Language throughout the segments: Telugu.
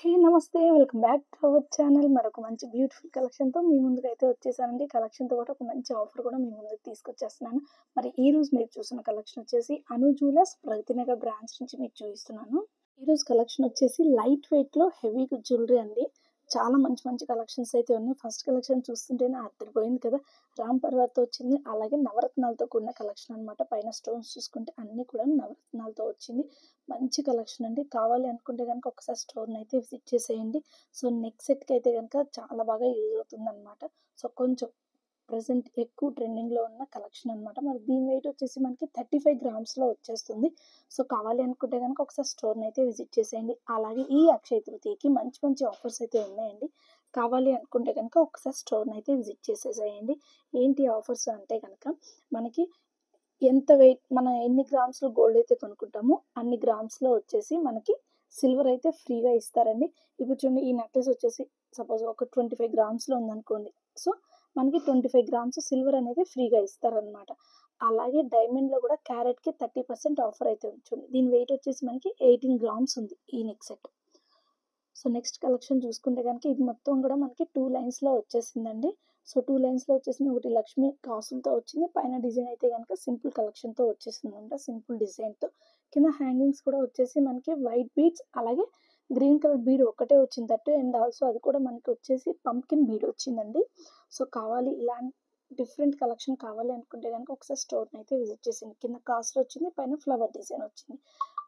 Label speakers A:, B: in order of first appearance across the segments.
A: హే నమస్తే! Welcome back to our channel. మరొక మంచి బ్యూటిఫుల్ కలెక్షన్‌తో మీ ముందుకైతే వచ్చేసానండి. కలెక్షన్‌తో పాటు ఒక మంచి ఆఫర్ కూడా మీ ముందుకు తీసుకొచ్చేస్తున్నాను. మరి ఈరోజు మీరు చూసిన కలెక్షన్ వచ్చేసి అను జ్యువెలర్స్ ప్రగతినగర్ బ్రాంచ్ నుంచి మీకు చూపిస్తున్నాను. ఈరోజు కలెక్షన్ వచ్చేసి లైట్ వెయిట్‌లో హెవీ జ్యువెలరీ అండి. చాలా మంచి మంచి కలెక్షన్స్ అయితే ఉన్నాయి. ఫస్ట్ కలెక్షన్ చూస్తుంటేనే అదిరిపోయింది కదా! రామ్ పర్వార్‌తో వచ్చింది. అలాగే నవరత్నాలతో కూడిన కలెక్షన్ అనమాట. పైన స్టోన్స్ చూసుకుంటే అన్నీ కూడా నవరత్నాలతో వచ్చింది. మంచి కలెక్షన్ అండి. కావాలి అనుకుంటే గనుక ఒకసారి స్టోర్‌ని అయితే విజిట్ చేసేయండి. సో, నెక్ సెట్‌కి అయితే గనుక చాలా బాగా యూజ్ అవుతుందనమాట. సో, కొంచెం ప్రెజెంట్ ఎక్కువ ట్రెండింగ్‌లో ఉన్న కలెక్షన్ అనమాట. మరి దీని వెయిట్ వచ్చేసి మనకి 35 గ్రామ్స్‌లో వచ్చేస్తుంది. సో, కావాలి అనుకుంటే గనుక ఒకసారి స్టోర్‌ని అయితే విజిట్ చేసేయండి. అలాగే ఈ అక్షయ తృతీయకి మంచి మంచి ఆఫర్స్ అయితే ఉన్నాయండి. కావాలి అనుకుంటే గనుక ఒకసారి స్టోర్‌ని అయితే విజిట్ చేసేసేయండి. ఏంటి ఆఫర్స్ అంటే గనక మనకి ఎంత వెయిట్ మనం ఎన్ని గ్రామ్స్‌లో గోల్డ్ అయితే కొనుక్కుంటామో అన్ని గ్రామ్స్‌లో వచ్చేసి మనకి సిల్వర్ అయితే ఫ్రీగా ఇస్తారండి. ఇప్పుడు చూడండి ఈ నెక్లెస్ వచ్చేసి సపోజ్ ఒక 25 గ్రామ్స్‌లో ఉందనుకోండి. సో, మనకి 25 గ్రామ్స్ సిల్వర్ అనేది ఫ్రీగా ఇస్తారనమాట. అలాగే డైమండ్‌లో కూడా క్యారెట్‌కి 30% ఆఫర్ అయితే ఉంది చూడండి. దీని వెయిట్ వచ్చేసి మనకి 18 గ్రామ్స్ ఉంది ఈ neck set. So, next collection చూసుకుంటే గనుక ఇది మొత్తం కూడా మనకి 2 లైన్స్‌లో వచ్చేసిందండి. సో, 2 లైన్స్‌లో వచ్చేసింది. ఒకటి లక్ష్మీ కాసులతో వచ్చింది. పైన డిజైన్ అయితే గనుక సింపుల్ కలెక్షన్‌తో వచ్చేసిందనమాట. సింపుల్ డిజైన్‌తో. కింద హ్యాంగింగ్స్ కూడా వచ్చేసి మనకి వైట్ బీడ్స్ అలాగే గ్రీన్ కలర్ బీడ్ ఒక్కటే వచ్చింది దట్టు అండ్ ఆల్సో అది కూడా మనకి వచ్చేసి పంప్కిన్ బీడ్ వచ్చిందండి. సో, కావాలి డిఫరెంట్ కలెక్షన్ కావాలి అనుకుంటే గనుక ఒకసారి స్టోర్‌ని అయితే విజిట్ చేసేయండి. కింద కాసులు వచ్చింది. పైన ఫ్లవర్ డిజైన్ వచ్చింది.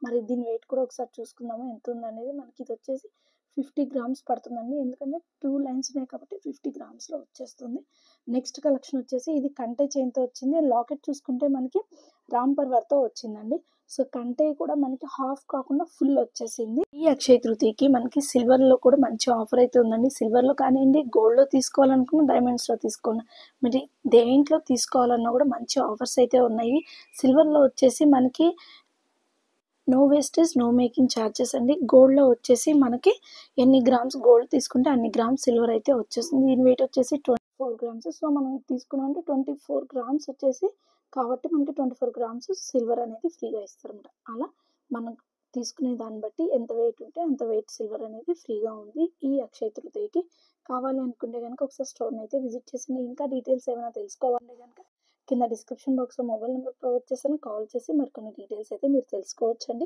A: మరి దీని వెయిట్ కూడా ఒకసారి చూసుకుందాము ఎంత ఉందనేది. మనకి ఇది వచ్చేసి 50 గ్రామ్స్ పడుతుందండి. ఎందుకంటే 2 లైన్స్ ఉన్నాయి కాబట్టి 50 గ్రామ్స్‌లో వచ్చేస్తుంది. నెక్స్ట్ కలెక్షన్ వచ్చేసి ఇది కంటే చైన్‌తో వచ్చింది. లాకెట్ చూసుకుంటే మనకి రామ్ పర్వార్‌తో వచ్చిందండి. సో, కంటే కూడా మనకి హాఫ్ కాకుండా ఫుల్ వచ్చేసింది. ఈ అక్షయ తృతీయకి మనకి సిల్వర్‌లో కూడా మంచి ఆఫర్ అయితే ఉందండి. సిల్వర్‌లో కానియండి, గోల్డ్‌లో తీసుకోవాలనుకున్న, డైమండ్స్‌లో తీసుకోండి. మరి దేంట్లో తీసుకోవాలన్నా కూడా మంచి ఆఫర్స్ అయితే ఉన్నాయి. సిల్వర్‌లో వచ్చేసి మనకి no wastage, no making charges అండి. గోల్డ్‌లో వచ్చేసి మనకి ఎన్ని గ్రామ్స్ గోల్డ్ తీసుకుంటే అన్ని గ్రామ్స్ సిల్వర్ అయితే వచ్చేస్తుంది. దీని వెయిట్ వచ్చేసి 24 గ్రామ్స్. సో, మనం ఇది తీసుకున్నామంటే 24 గ్రామ్స్ వచ్చేసి కాబట్టి మనకి 24 గ్రామ్స్ సిల్వర్ అనేది ఫ్రీగా ఇస్తారన్నమాట. అలా మనం తీసుకునే దాన్ని బట్టి ఎంత వెయిట్ ఉంటే అంత వెయిట్ సిల్వర్ అనేది ఫ్రీగా ఉంది ఈ అక్షయ తృతీయకి. కావాలి అనుకుంటే గనుక ఒకసారి స్టోర్‌ని అయితే విజిట్ చేయండి. ఇంకా డీటెయిల్స్ ఏమైనా తెలుసుకోవాలంటే గనుక కింద డిస్క్రిప్షన్ బాక్స్‌లో మొబైల్ నెంబర్ ప్రొవైడ్ చేశాను. కాల్ చేసి మరికొన్ని డీటెయిల్స్ అయితే మీరు తెలుసుకోవచ్చండి.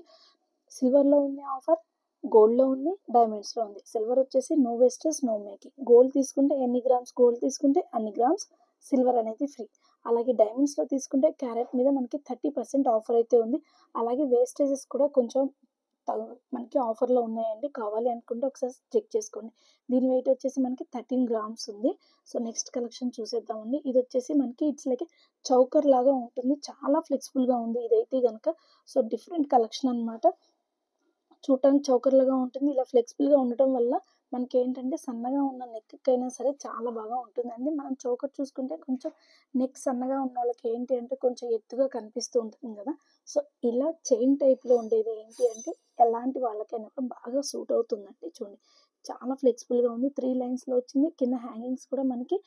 A: సిల్వర్‌లో ఉంది ఆఫర్, గోల్డ్‌లో ఉంది, డైమండ్స్‌లో ఉంది. సిల్వర్ వచ్చేసి no wastage, no making. Gold తీసుకుంటే ఎన్ని గ్రామ్స్ గోల్డ్ తీసుకుంటే అన్ని గ్రామ్స్ సిల్వర్ అనేది ఫ్రీ. అలాగే డైమండ్స్‌లో తీసుకుంటే క్యారెట్ మీద మనకి 30% ఆఫర్ అయితే ఉంది. అలాగే వేస్టేజెస్ కూడా కొంచెం మనకి ఆఫర్‌లో ఉన్నాయండి. కావాలి అనుకుంటే ఒకసారి చెక్ చేసుకోండి. దీని వెయిట్ వచ్చేసి మనకి 13 గ్రామ్స్ ఉంది. సో, నెక్స్ట్ కలెక్షన్ చూసేద్దామండి. ఇదొచ్చేసి మనకి ఇట్స్ లైక్ చౌకర్ లాగా ఉంటుంది. చాలా ఫ్లెక్సిబుల్‌గా ఉంది ఇదైతే గనక. సో, డిఫరెంట్ కలెక్షన్ అనమాట. చూడటానికి చౌకర్‌లాగా ఉంటుంది. ఇలా ఫ్లెక్సిబుల్‌గా ఉండటం వల్ల మనకేంటంటే సన్నగా ఉన్న నెక్‌కైనా సరే చాలా బాగా ఉంటుందండి. మనం చోకర్ చూసుకుంటే కొంచెం నెక్ సన్నగా ఉన్నోళ్ళకి ఏంటి అంటే కొంచెం ఎత్తుగా కనిపిస్తూ ఉంటుంది గదా! సో, ఇలా చైన్ టైప్‌లో ఉండేది ఏంటి అంటే ఎలాంటి వాళ్ళకైనా కూడా బాగా సూట్ అవుతుందండి. చూడండి చాలా ఫ్లెక్సిబుల్‌గా ఉంది. 3 లైన్స్‌లో వచ్చింది. కింద హ్యాంగింగ్స్ కూడా మనకి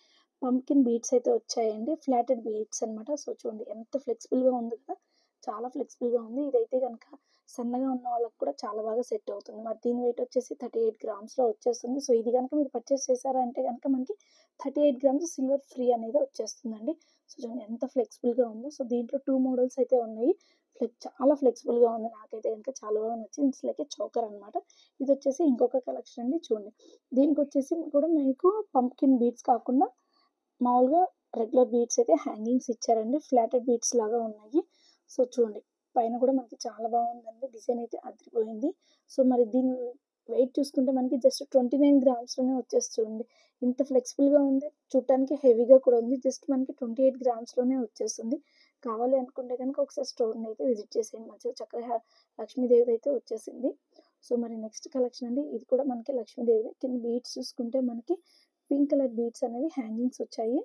A: పంప్కిన్ బీడ్స్ అయితే వచ్చాయండి. ఫ్లాటెడ్ బీడ్స్ అనమాట. సో, చూడండి ఎంత ఫ్లెక్సిబుల్‌గా ఉంది కదా! చాలా ఫ్లెక్సిబుల్‌గా ఉంది. ఇదైతే గనక సన్నగా ఉన్న వాళ్ళకి కూడా చాలా బాగా సెట్ అవుతుంది. మరి దీని వెయిట్ వచ్చేసి 38 గ్రామ్స్‌లో వచ్చేస్తుంది. సో, ఇది గనుక మీరు పర్చేస్ చేశారంటే గనుక మనకి 38 గ్రామ్స్ సిల్వర్ ఫ్రీ అనేది వచ్చేస్తుందండి. సో, చూడండి ఎంత ఫ్లెక్సిబుల్‌గా ఉందో. సో, దీంట్లో 2 మోడల్స్ అయితే ఉన్నాయి. చాలా ఫ్లెక్సిబుల్‌గా ఉంది. నాకైతే గనుక చాలా బాగా నచ్చింది. ఇట్స్ లైక్ ఏ చోకర్ అనమాట. ఇదొచ్చేసి ఇంకొక కలెక్షన్ అండి చూడండి. దీనికొచ్చేసి కూడా మీకు పంప్కిన్ బీడ్స్ కాకుండా మామూలుగా రెగ్యులర్ బీడ్స్ అయితే హ్యాంగింగ్స్ ఇచ్చారండి. ఫ్లాటెడ్ బీడ్స్ లాగా ఉన్నాయి. సో, చూడండి పైన కూడా మనకి చాలా బాగుందండి. డిజైన్ అయితే అదిరిపోయింది. సో, మరి దీని వెయిట్ చూసుకుంటే మనకి జస్ట్ 29 గ్రామ్స్‌లోనే వచ్చేస్తుంది. ఇంత ఫ్లెక్సిబుల్‌గా ఉంది. చూడటానికి హెవీగా కూడా ఉంది. జస్ట్ మనకి 28 గ్రామ్స్‌లోనే వచ్చేస్తుంది. కావాలి అనుకుంటే గనుక ఒకసారి స్టోర్‌ని అయితే విజిట్ చేసేయండి. మంచిగా చక్కగా లక్ష్మీదేవిది అయితే వచ్చేసింది. సో, మరి నెక్స్ట్ కలెక్షన్ అండి. ఇది కూడా మనకి లక్ష్మీదేవిదే. కింద బీడ్స్ చూసుకుంటే మనకి పింక్ కలర్ బీడ్స్ అనేవి హ్యాంగింగ్స్ వచ్చాయి.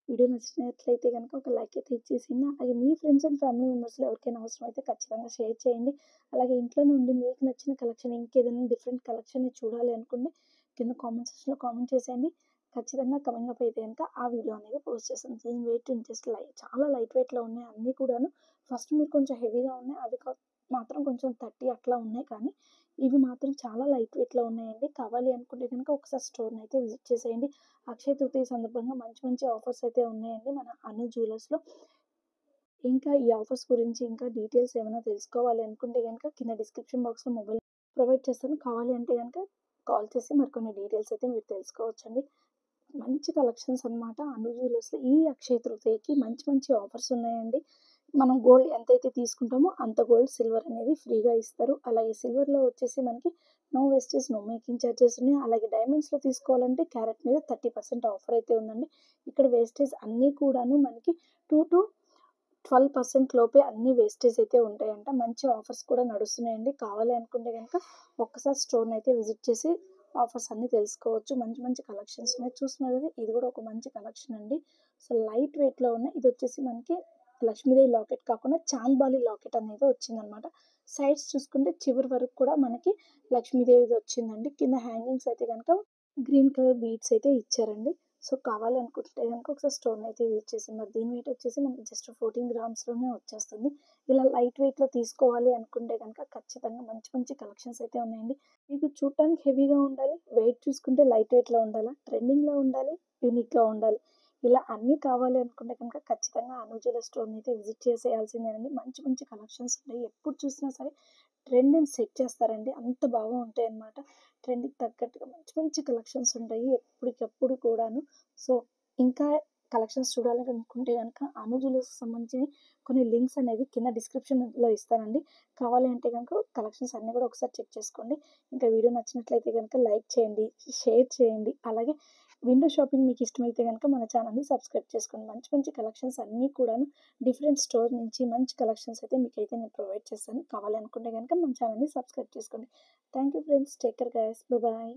A: వీడియో నచ్చినట్లయితే గనుక ఒక లైక్ అయితే ఇచ్చేసేయండి. అలాగే మీ ఫ్రెండ్స్ అండ్ ఫ్యామిలీ మెంబర్స్‌లో ఎవరికైనా అవసరమైతే ఖచ్చితంగా షేర్ చేయండి. అలాగే ఇంట్లో నుండి మీకు నచ్చిన కలెక్షన్ ఇంకేదైనా డిఫరెంట్ కలెక్షన్‌ని చూడాలి అనుకుంటే కింద కామెంట్ సెక్షన్‌లో కామెంట్ చేసేయండి. ఖచ్చితంగా కమింగ్ అప్ అయితే గనుక ఆ వీడియో అనేది పోస్ట్ చేస్తాను. దీని వెయిట్ జస్ట్ చాలా లైట్ వెయిట్‌లో ఉన్నాయి అన్నీ కూడాను. ఫస్ట్ మీరు కొంచెం హెవీగా ఉన్నాయి. అవి మాత్రం కొంచెం 30 అట్లా ఉన్నాయి కానీ ఇవి మాత్రం చాలా లైట్ వెయిట్‌లో ఉన్నాయండి. కావాలి అనుకుంటే గనుక ఒకసారి స్టోర్‌ని అయితే విజిట్ చేసేయండి. అక్షయ తృతీయ సందర్భంగా మంచి మంచి ఆఫర్స్ అయితే ఉన్నాయండి మన అను జ్యువెలర్స్‌లో. ఇంకా ఈ ఆఫర్స్ గురించి ఇంకా డీటెయిల్స్ ఏమైనా తెలుసుకోవాలి అనుకుంటే గనుక కింద డిస్క్రిప్షన్ బాక్స్‌లో మొబైల్ ప్రొవైడ్ చేస్తాను. కావాలి అంటే గనుక కాల్ చేసి మరికొన్ని డీటెయిల్స్ అయితే మీరు తెలుసుకోవచ్చండి. మంచి కలెక్షన్స్ అన్నమాట అను జ్యువెలర్స్‌లో ఈ అక్షయ తృతీయకి మంచి మంచి ఆఫర్స్ ఉన్నాయండి. మనం గోల్డ్ ఎంతైతే తీసుకుంటామో అంత గోల్డ్, సిల్వర్ అనేది ఫ్రీగా ఇస్తారు. అలాగే సిల్వర్‌లో వచ్చేసి మనకి no wastage, no making charges ఉన్నాయి. అలాగే డైమండ్స్‌లో తీసుకోవాలంటే క్యారెట్ మీద 30% ఆఫర్ అయితే ఉందండి. ఇక్కడ వేస్టేజ్ అన్నీ కూడాను మనకి 2-12% లోపే అన్ని వేస్టేజ్ అయితే ఉంటాయంట. మంచి ఆఫర్స్ కూడా నడుస్తున్నాయండి. కావాలి అనుకుంటే గనుక ఒక్కసారి స్టోర్‌ని అయితే విజిట్ చేసి ఆఫర్స్ అన్నీ తెలుసుకోవచ్చు. మంచి మంచి కలెక్షన్స్ ఉన్నాయి. చూస్తున్నారు కదా! ఇది కూడా ఒక మంచి కలెక్షన్ అండి. సో, లైట్ వెయిట్‌లో ఉన్నాయి. ఇదొచ్చేసి మనకి లక్ష్మీదేవి లాకెట్ కాకుండా చాంద్బాలి లాకెట్ అనేది వచ్చిందనమాట. సైడ్స్ చూసుకుంటే చివరి వరకు కూడా మనకి లక్ష్మీదేవిది వచ్చిందండి. కింద హ్యాంగింగ్స్ అయితే గనుక గ్రీన్ కలర్ బీడ్స్ అయితే ఇచ్చారండి. సో, కావాలి అనుకుంటే గనుక ఒకసారి స్టోర్‌ని అయితే విజిట్ చేసి మరి దీని వెయిట్ వచ్చేసి మనకి జస్ట్ 14 గ్రామ్స్‌లోనే వచ్చేస్తుంది. ఇలా లైట్ వెయిట్‌లో తీసుకోవాలి అనుకుంటే గనుక ఖచ్చితంగా మంచి మంచి కలెక్షన్స్ అయితే ఉన్నాయండి. మీకు చూడటానికి హెవీగా ఉండాలి, వెయిట్ చూసుకుంటే లైట్ వెయిట్‌లో ఉండాలా, ట్రెండింగ్‌లో ఉండాలి, యూనిక్‌గా ఉండాలి. ఇలా అన్నీ కావాలి అనుకుంటే కనుక ఖచ్చితంగా అను జ్యువెలర్స్ స్టోర్‌ని అయితే విజిట్ చేసేయాల్సిందేనండి. మంచి మంచి కలెక్షన్స్ ఉంటాయి. ఎప్పుడు చూసినా సరే ట్రెండ్‌ని సెట్ చేస్తారండి. అంత బాగా ఉంటాయన్నమాట. ట్రెండ్‌కి తగ్గట్టుగా మంచి మంచి కలెక్షన్స్ ఉంటాయి ఎప్పటికప్పుడు కూడాను. సో, ఇంకా కలెక్షన్స్ చూడాలనుకుంటే గనుక అను జ్యువెలర్స్‌కి సంబంధించినవి కొన్ని లింక్స్ అనేవి కింద డిస్క్రిప్షన్‌లో ఇస్తానండి. కావాలి అంటే గనుక కలెక్షన్స్ అన్నీ కూడా ఒకసారి చెక్ చేసుకోండి. ఇంకా వీడియో నచ్చినట్లయితే గనుక లైక్ చేయండి, షేర్ చేయండి. అలాగే విండో షాపింగ్ మీకు ఇష్టమైతే గనుక మన ఛానల్‌ని సబ్స్క్రైబ్ చేసుకోండి. మంచి మంచి కలెక్షన్స్ అన్నీ కూడాను డిఫరెంట్ స్టోర్ నుంచి మంచి కలెక్షన్స్ అయితే మీకైతే నేను ప్రొవైడ్ చేస్తాను. కావాలి అనుకుంటే గనుక మన ఛానల్‌ని సబ్స్క్రైబ్ చేసుకోండి. Thank you friends. Take care guys. Bye.